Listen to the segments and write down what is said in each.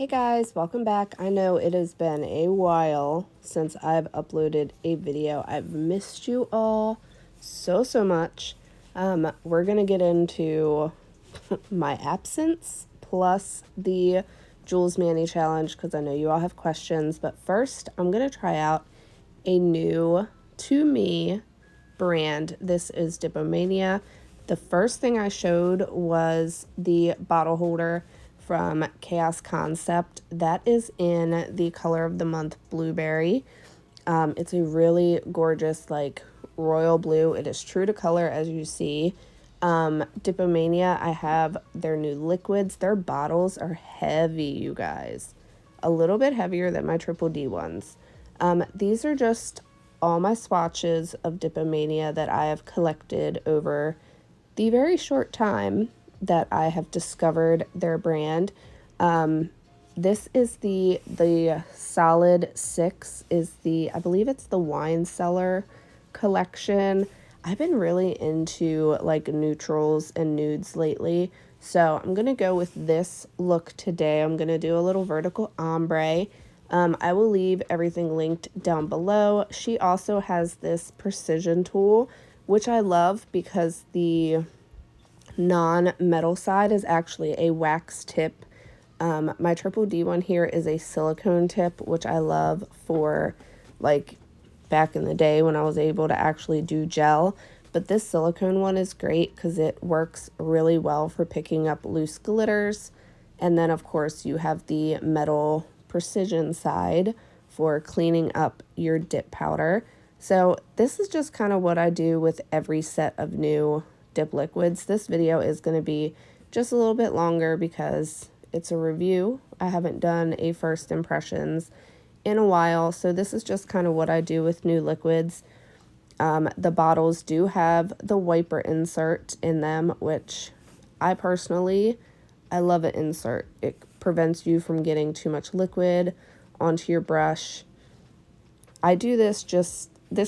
Hey guys, welcome back. I know it has been a while since I've uploaded a video. I've missed you all so much. We're gonna get into my absence plus the JEWLZ20 challenge because I know you all have questions. But first, I'm gonna try out a new to me brand. This is Dip-o-Mania. The first thing I showed was the bottle holder from Chaos Concept. That is in the color of the month Blueberry. It's a really gorgeous like royal blue. It is true to color as you see. Dip-o-Mania, I have their new liquids. Their bottles are heavy, you guys. A little bit heavier than my Triple D ones. These are just all my swatches of Dip-o-Mania that I have collected over the very short time that I have discovered their brand. This is the Solid 6 is I believe it's the Wine Cellar collection. I've been really into like neutrals and nudes lately, so I'm gonna go with this look today. I'm gonna do a little vertical ombre. I will leave everything linked down below. She also has this precision tool, which I love because the non-metal side is actually a wax tip. My Triple D one here is a silicone tip, which I love for like back in the day when I was able to actually do gel. But this silicone one is great because it works really well for picking up loose glitters. And then of course you have the metal precision side for cleaning up your dip powder. So this is just kind of what I do with every set of new dip liquids. This video is going to be just a little bit longer because it's a review. I haven't done a first impressions in a while, so this is just kind of what I do with new liquids. The bottles do have the wiper insert in them, which I love an insert. It prevents you from getting too much liquid onto your brush. I do this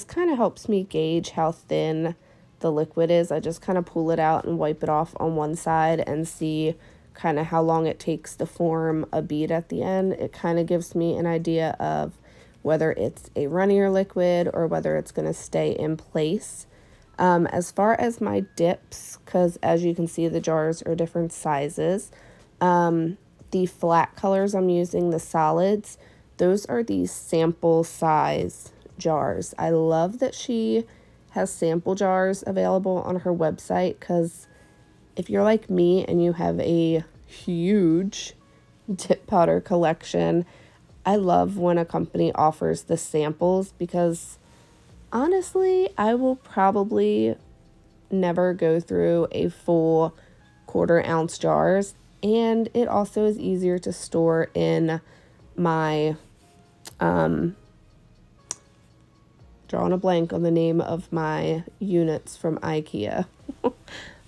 kind of helps me gauge how thin the liquid is. I just kind of pull it out and wipe it off on one side and see kind of how long it takes to form a bead at the end. It kind of gives me an idea of whether it's a runnier liquid or whether it's going to stay in place. As far as my dips, because as you can see the jars are different sizes, the flat colors I'm using, the solids, those are the sample size jars. I love that she has sample jars available on her website because if you're like me and you have a huge dip powder collection, I love when a company offers the samples because honestly, I will probably never go through a full 1/4 ounce jars, and it also is easier to store in my drawing a blank on the name of my units from IKEA.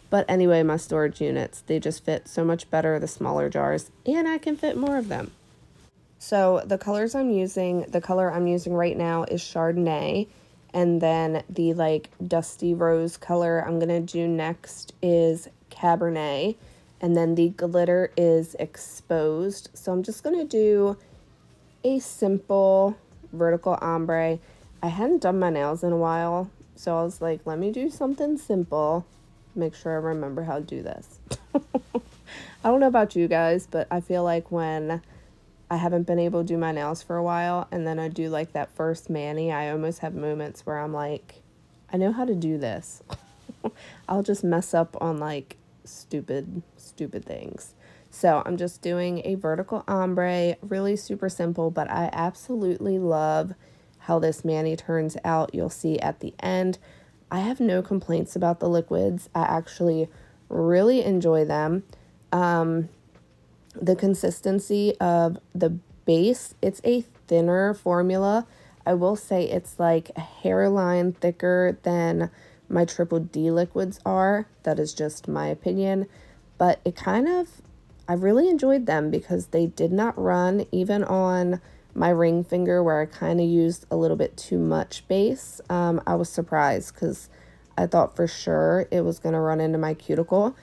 But anyway, my storage units, they just fit so much better, the smaller jars, and I can fit more of them. So the colors I'm using, the color I'm using right now is Chardonnay, and then the like dusty rose color I'm gonna do next is Cabernet, and then the glitter is Exposed. So I'm just gonna do a simple vertical ombre. I hadn't done my nails in a while, so I was like, let me do something simple. Make sure I remember how to do this. I don't know about you guys, but I feel like when I haven't been able to do my nails for a while and then I do like that first mani, I almost have moments where I'm like, I know how to do this. I'll just mess up on like stupid things. So I'm just doing a vertical ombre, really super simple, but I absolutely love how this mani turns out. You'll see at the end. I have no complaints about the liquids. I actually really enjoy them. The consistency of the base, it's a thinner formula. I will say it's like a hairline thicker than my Triple D liquids are. That is just my opinion. But I really enjoyed them because they did not run even on my ring finger where I kind of used a little bit too much base. I was surprised because I thought for sure it was going to run into my cuticle,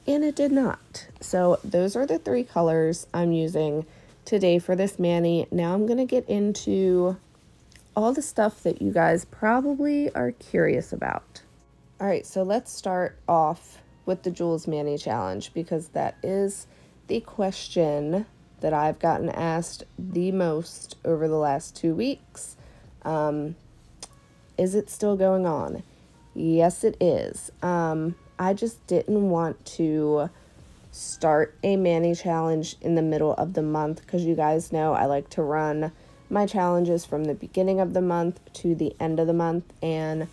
and it did not. So those are the 3 colors I'm using today for this mani. Now I'm going to get into all the stuff that you guys probably are curious about. All right, so let's start off with the JEWLZ Mani Challenge, because that is the question that I've gotten asked the most over the last 2 weeks. Is it still going on? Yes, it is. I just didn't want to start a mani challenge in the middle of the month, because you guys know I like to run my challenges from the beginning of the month to the end of the month, and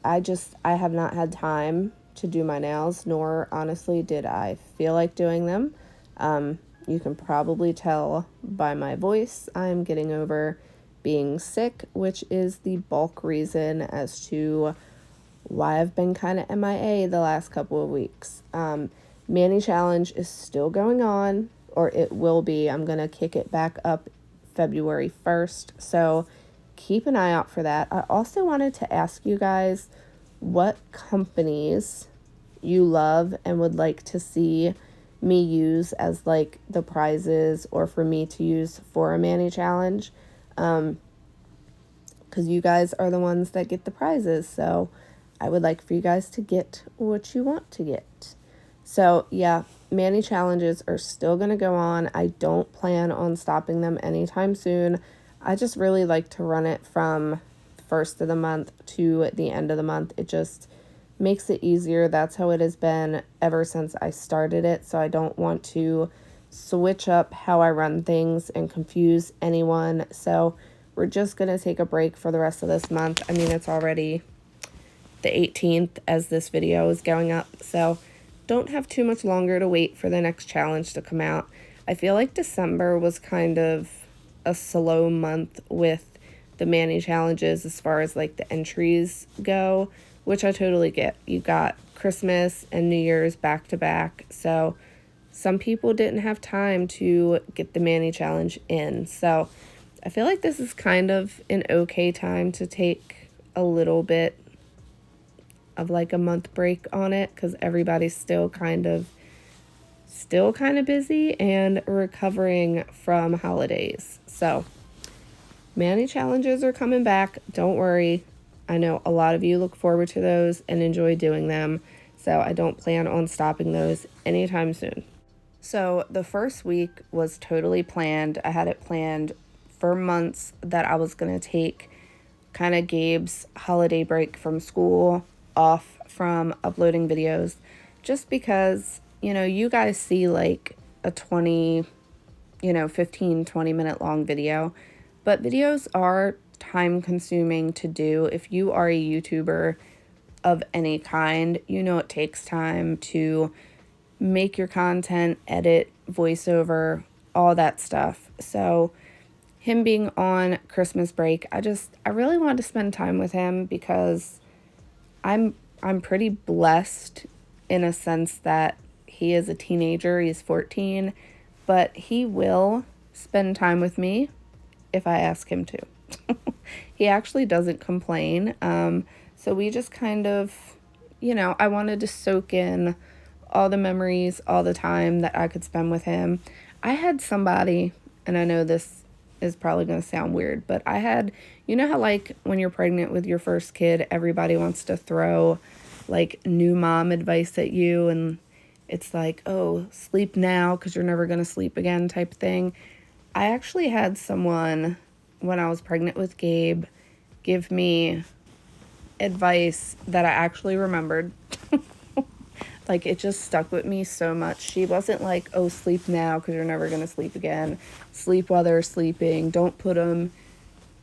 I have not had time to do my nails, nor honestly did I feel like doing them. You can probably tell by my voice I'm getting over being sick, which is the bulk reason as to why I've been kind of MIA the last couple of weeks. Mani challenge is still going on, or it will be. I'm going to kick it back up February 1st, so keep an eye out for that. I also wanted to ask you guys what companies you love and would like to see me use as like the prizes, or for me to use for a mani challenge, because you guys are the ones that get the prizes, so I would like for you guys to get what you want to get. So yeah, mani challenges are still going to go on. I don't plan on stopping them anytime soon. I just really like to run it from the first of the month to the end of the month. It just makes it easier. That's how it has been ever since I started it. So I don't want to switch up how I run things and confuse anyone. So we're just going to take a break for the rest of this month. I mean, it's already the 18th as this video is going up. So don't have too much longer to wait for the next challenge to come out. I feel like December was kind of a slow month with the mani challenges as far as like the entries go, which I totally get. You got Christmas and New Year's back to back, so some people didn't have time to get the mani challenge in. So I feel like this is kind of an okay time to take a little bit of like a month break on it, because everybody's still kind of busy and recovering from holidays. So mani challenges are coming back. Don't worry. I know a lot of you look forward to those and enjoy doing them, so I don't plan on stopping those anytime soon. So the first week was totally planned. I had it planned for months that I was going to take kind of Gabe's holiday break from school off from uploading videos, just because, you know, you guys see like a 15, 20-minute long video, but videos are time consuming to do. If you are a YouTuber of any kind, you know it takes time to make your content, edit, voiceover, all that stuff. So him being on Christmas break, I really wanted to spend time with him, because I'm pretty blessed in a sense that he is a teenager. He's 14, but he will spend time with me if I ask him to. He actually doesn't complain. So we just kind of, I wanted to soak in all the memories, all the time that I could spend with him. I had somebody, and I know this is probably going to sound weird, but I had, you know how like when you're pregnant with your first kid, everybody wants to throw like new mom advice at you, and it's like, oh, sleep now because you're never going to sleep again type thing. I actually had someone when I was pregnant with Gabe give me advice that I actually remembered. Like, it just stuck with me so much. She wasn't like, oh, sleep now because you're never going to sleep again. Sleep while they're sleeping. Don't put them,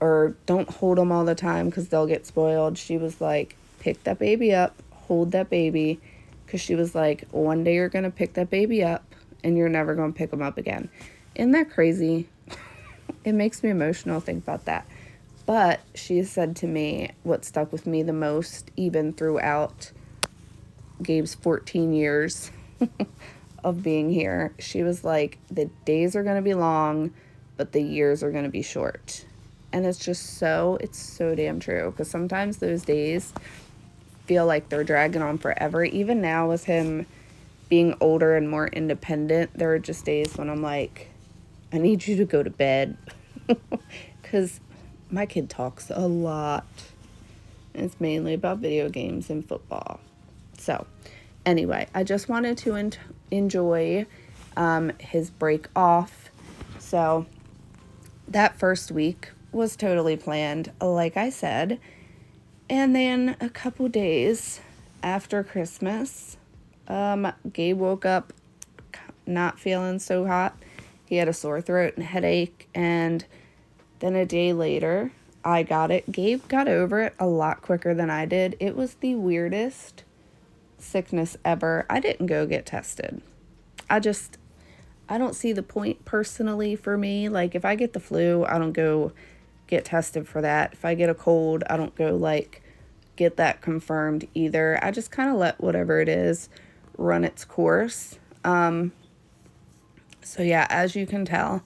or don't hold them all the time because they'll get spoiled. She was like, pick that baby up, hold that baby, because she was like, one day you're going to pick that baby up and you're never going to pick them up again. Isn't that crazy? It makes me emotional to think about that. But she said to me what stuck with me the most, even throughout Gabe's 14 years of being here. She was like, the days are going to be long, but the years are going to be short. And it's so damn true, because sometimes those days feel like they're dragging on forever. Even now with him being older and more independent, there are just days when I'm like, I need you to go to bed. Because my kid talks a lot. It's mainly about video games and football. So, anyway, I just wanted to enjoy his break off. So, that first week was totally planned, like I said. And then a couple days after Christmas, Gabe woke up not feeling so hot. He had a sore throat and headache, and then a day later, I got it. Gabe got over it a lot quicker than I did. It was the weirdest sickness ever. I didn't go get tested. I don't see the point personally for me. Like, if I get the flu, I don't go get tested for that. If I get a cold, I don't go, like, get that confirmed either. I just kind of let whatever it is run its course. So yeah, as you can tell,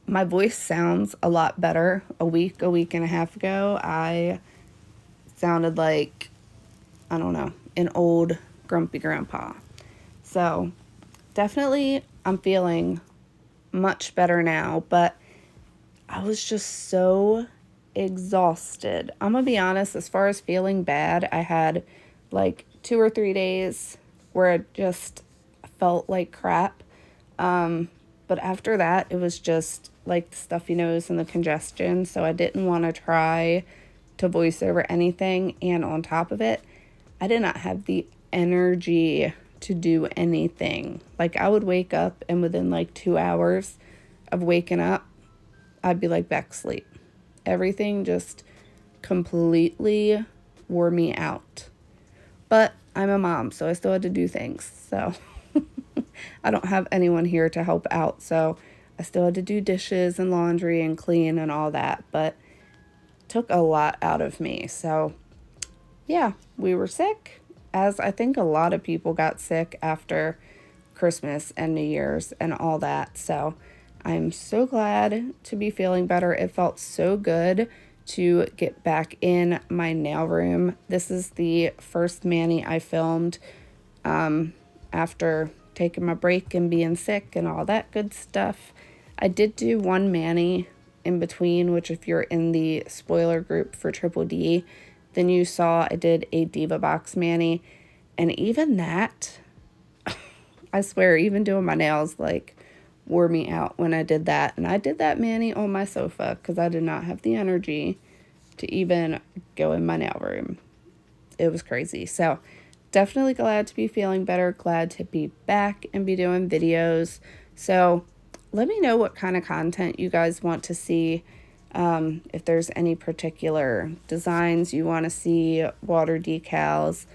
my voice sounds a lot better. A week and a half ago, I sounded like, I don't know, an old grumpy grandpa. So definitely I'm feeling much better now, but I was just so exhausted. I'm gonna be honest, as far as feeling bad, I had like 2 or 3 days where I just felt like crap. But after that, it was just like the stuffy nose and the congestion. So I didn't want to try to voice over anything. And on top of it, I did not have the energy to do anything. Like, I would wake up and within like 2 hours of waking up, I'd be like back to sleep. Everything just completely wore me out. But I'm a mom, so I still had to do things. So I don't have anyone here to help out, so I still had to do dishes and laundry and clean and all that, but it took a lot out of me. So yeah, we were sick, as I think a lot of people got sick after Christmas and New Year's and all that. So I'm so glad to be feeling better. It felt so good to get back in my nail room. This is the first mani I filmed after taking my break and being sick and all that good stuff. I did do one mani in between, which if you're in the spoiler group for Triple D, then you saw I did a Diva Box mani. And even that, I swear, even doing my nails, like, wore me out when I did that. And I did that mani on my sofa because I did not have the energy to even go in my nail room. It was crazy. So definitely glad to be feeling better, glad to be back and be doing videos. So let me know what kind of content you guys want to see. If there's any particular designs you want to see, water decals,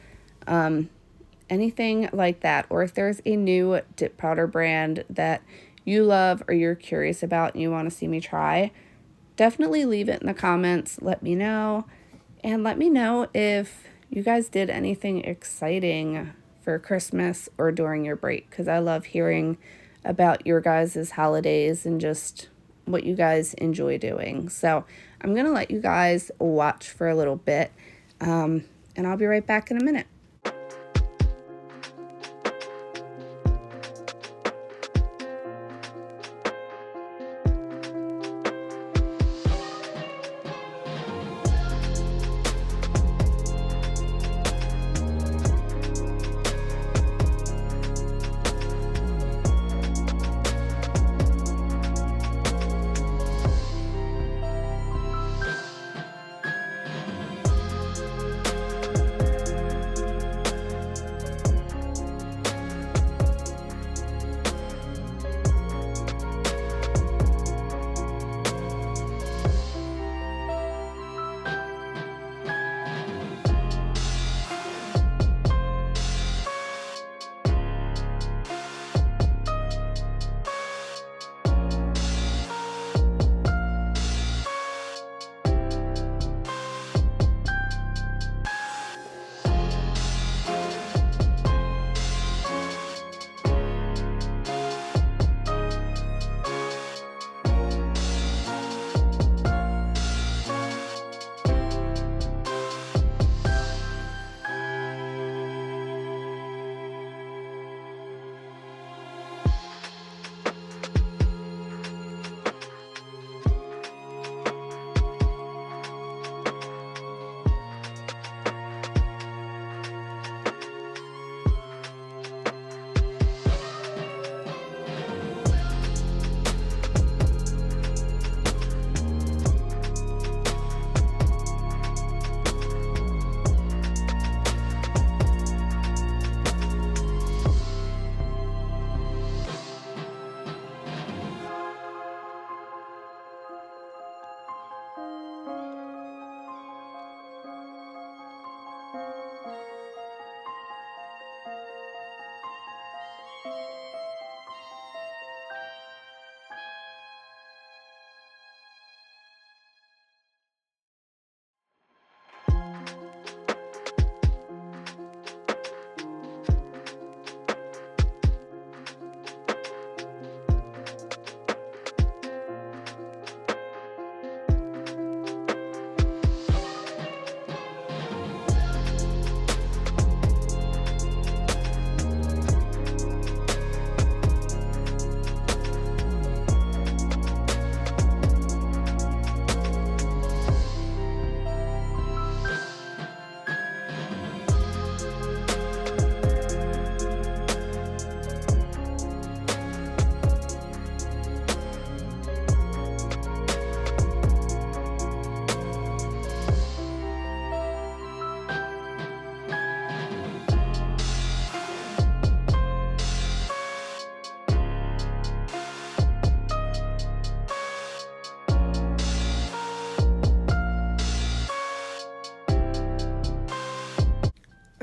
anything like that. Or if there's a new dip powder brand that you love or you're curious about and you want to see me try, definitely leave it in the comments. Let me know. And let me know if you guys did anything exciting for Christmas or during your break, because I love hearing about your guys' holidays and just what you guys enjoy doing. So I'm going to let you guys watch for a little bit, and I'll be right back in a minute.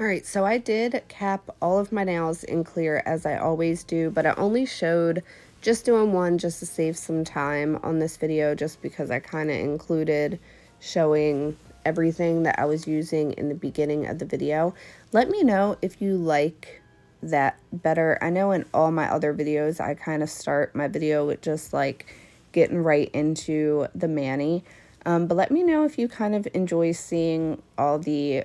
Alright, so I did cap all of my nails in clear as I always do, but I only showed just doing one just to save some time on this video, just because I kind of included showing everything that I was using in the beginning of the video. Let me know if you like that better. I know in all my other videos I kind of start my video with just like getting right into the mani, but let me know if you kind of enjoy seeing all the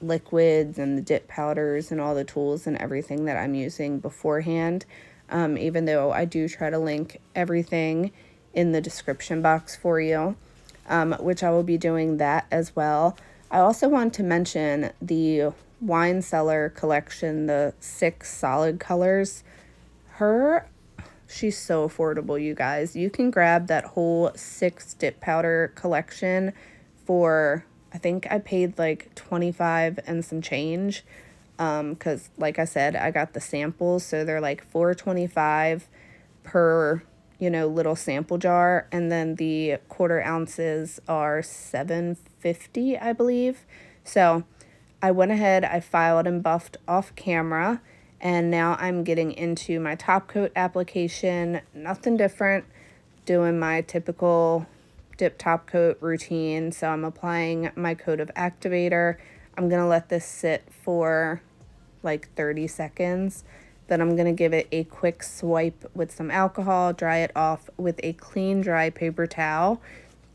liquids and the dip powders and all the tools and everything that I'm using beforehand, even though I do try to link everything in the description box for you, which I will be doing that as well. I also want to mention the Wine Cellar collection, the 6 solid colors. She's so affordable, you guys. You can grab that whole 6 dip powder collection for, I think I paid like $25 and some change, because like I said, I got the samples, so they're like $4.25 per, you know, little sample jar, and then the 1/4 ounces are $7.50, I believe. So I went ahead, I filed and buffed off camera, and now I'm getting into my top coat application. Nothing different, doing my typical dip top coat routine. So I'm applying my coat of activator. I'm gonna let this sit for like 30 seconds. Then I'm gonna give it a quick swipe with some alcohol, dry it off with a clean dry paper towel,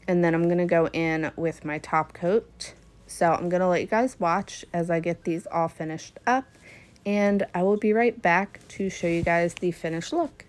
and then I'm gonna go in with my top coat. So I'm gonna let you guys watch as I get these all finished up, and I will be right back to show you guys the finished look.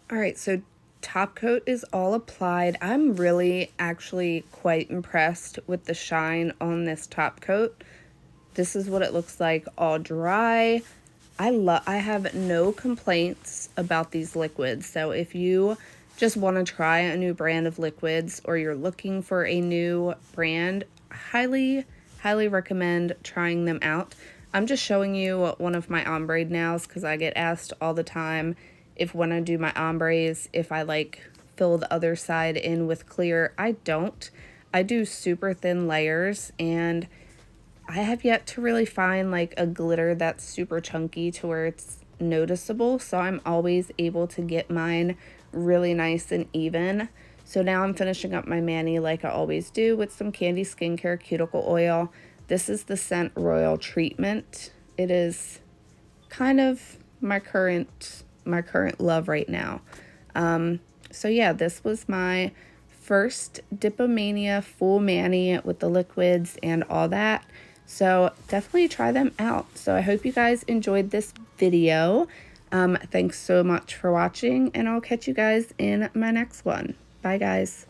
All right, so top coat is all applied. I'm really actually quite impressed with the shine on this top coat. This is what it looks like all dry. I have no complaints about these liquids. So if you just want to try a new brand of liquids or you're looking for a new brand, highly recommend trying them out. I'm just showing you one of my ombre nails because I get asked all the time if when I do my ombres, if I like fill the other side in with clear. I don't. I do super thin layers, and I have yet to really find like a glitter that's super chunky to where it's noticeable. So I'm always able to get mine really nice and even. So now I'm finishing up my mani like I always do with some Candy Skincare Cuticle Oil. This is the scent Royal Treatment. It is kind of my current love right now. So yeah, this was my first Dip-o-Mania full mani with the liquids and all that. So definitely try them out. So I hope you guys enjoyed this video. Thanks so much for watching, and I'll catch you guys in my next one. Bye, guys.